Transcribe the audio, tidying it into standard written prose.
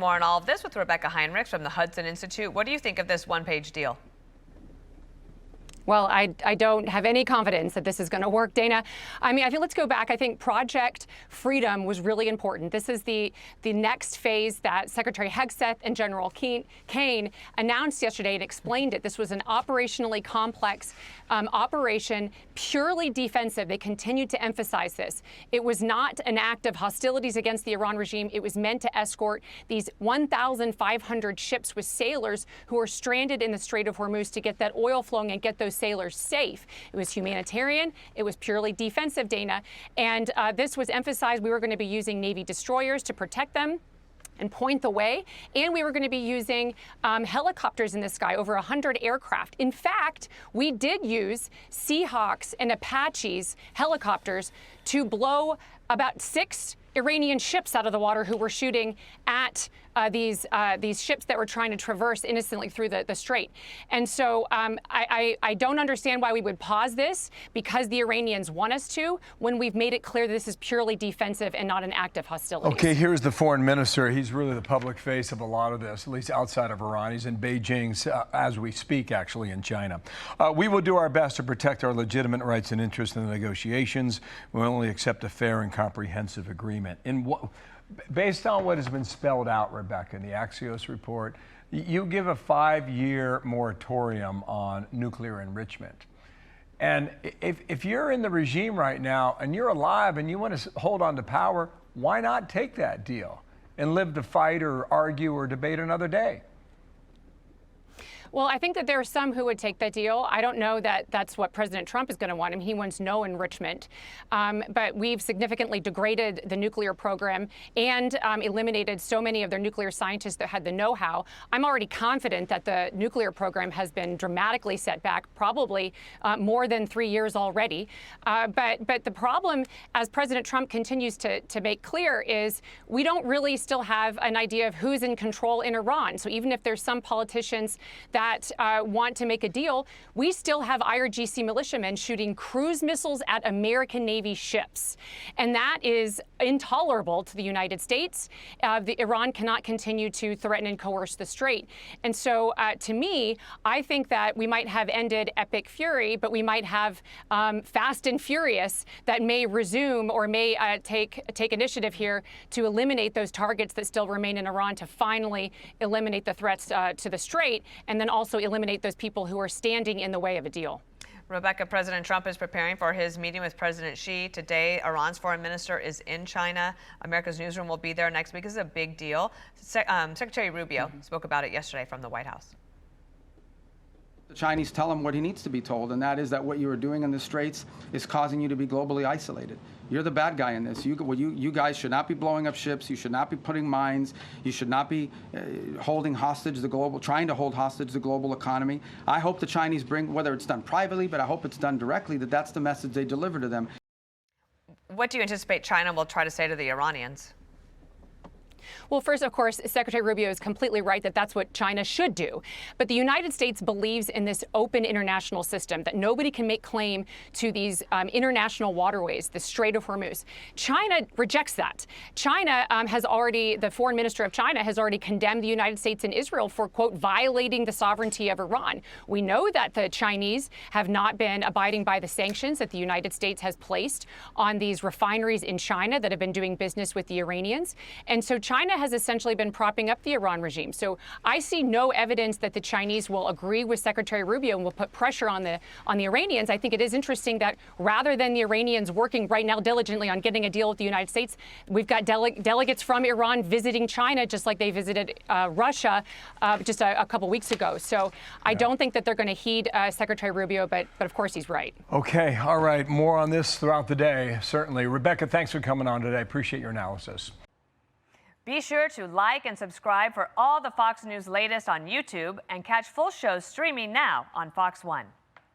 more on all of this with Rebeccah Heinrichs from the Hudson Institute. What do you think of this one-page deal? Well, I don't have any confidence that this is going to work, Dana. I mean, I think let's go back. I think Project Freedom was really important. This is the next phase that Secretary Hegseth and General Kane announced yesterday and explained it. This was an operationally complex operation, purely defensive. They continued to emphasize this. It was not an act of hostilities against the Iran regime. It was meant to escort these 1,500 ships with sailors who are stranded in the Strait of Hormuz to get that oil flowing and get those sailors safe. It was humanitarian. It was purely defensive, Dana. And this was emphasized. We were going to be using Navy destroyers to protect them and point the way. And we were going to be using helicopters in the sky, over 100 aircraft. In fact, we did use Seahawks and Apaches helicopters to blow about 6 Iranian ships out of the water who were shooting at these ships that were trying to traverse innocently through the strait. And so I don't understand why we would pause this, because the Iranians want us to, when we've made it clear this is purely defensive and not an act of hostility. Okay, here's the foreign minister. He's really the public face of a lot of this, at least outside of Iran. He's in Beijing as we speak, actually, in China. We will do our best to protect our legitimate rights and interests in the negotiations. We'll only accept a fair and comprehensive agreement. Based on what has been spelled out, Rebeccah, in the Axios report, you give a 5-year moratorium on nuclear enrichment. And if you're in the regime right now and you're alive and you want to hold on to power, why not take that deal and live to fight or argue or debate another day? Well, I think that there are some who would take that deal. I don't know that that's what President Trump is going to want. He wants no enrichment. But we've significantly degraded the nuclear program and eliminated so many of their nuclear scientists that had the know-how. I'm already confident that the nuclear program has been dramatically set back, probably more than 3 years already. But the problem, as President Trump continues to make clear, is we don't really still have an idea of who's in control in Iran. So even if there's some politicians that want to make a deal, we still have IRGC militiamen shooting cruise missiles at American Navy ships. And that is intolerable to the United States. Iran cannot continue to threaten and coerce the strait. And so to me, I think that we might have ended Epic Fury, but we might have Fast and Furious that may resume or may take initiative here to eliminate those targets that still remain in Iran, to finally eliminate the threats to the strait, and then also eliminate those people who are standing in the way of a deal. Rebeccah, President Trump is preparing for his meeting with President Xi. Today, Iran's foreign minister is in China. America's Newsroom will be there next week. This is a big deal. Secretary Rubio spoke about it yesterday from the White House. The Chinese tell him what he needs to be told, and that is that what you are doing in the Straits is causing you to be globally isolated. You're the bad guy in this. You guys should not be blowing up ships. You should not be putting mines. You should not be holding hostage trying to hold hostage the global economy. I hope the Chinese bring, whether it's done privately, but I hope it's done directly, that's the message they deliver to them. What do you anticipate China will try to say to the Iranians? Well, first, of course, Secretary Rubio is completely right that that's what China should do. But the United States believes in this open international system, that nobody can make claim to these international waterways, the Strait of Hormuz. China rejects that. China the foreign minister of China has already condemned the United States and Israel for, quote, violating the sovereignty of Iran. We know that the Chinese have not been abiding by the sanctions that the United States has placed on these refineries in China that have been doing business with the Iranians. And so China has essentially been propping up the Iran regime. So I see no evidence that the Chinese will agree with Secretary Rubio and will put pressure on the Iranians. I think it is interesting that rather than the Iranians working right now diligently on getting a deal with the United States, we've got delegates from Iran visiting China, just like they visited Russia just a couple weeks ago. So I don't think that they're going to heed Secretary Rubio, but of course he's right. Okay, all right. More on this throughout the day, certainly. Rebeccah, thanks for coming on today. Appreciate your analysis. Be sure to like and subscribe for all the Fox News latest on YouTube, and catch full shows streaming now on Fox One.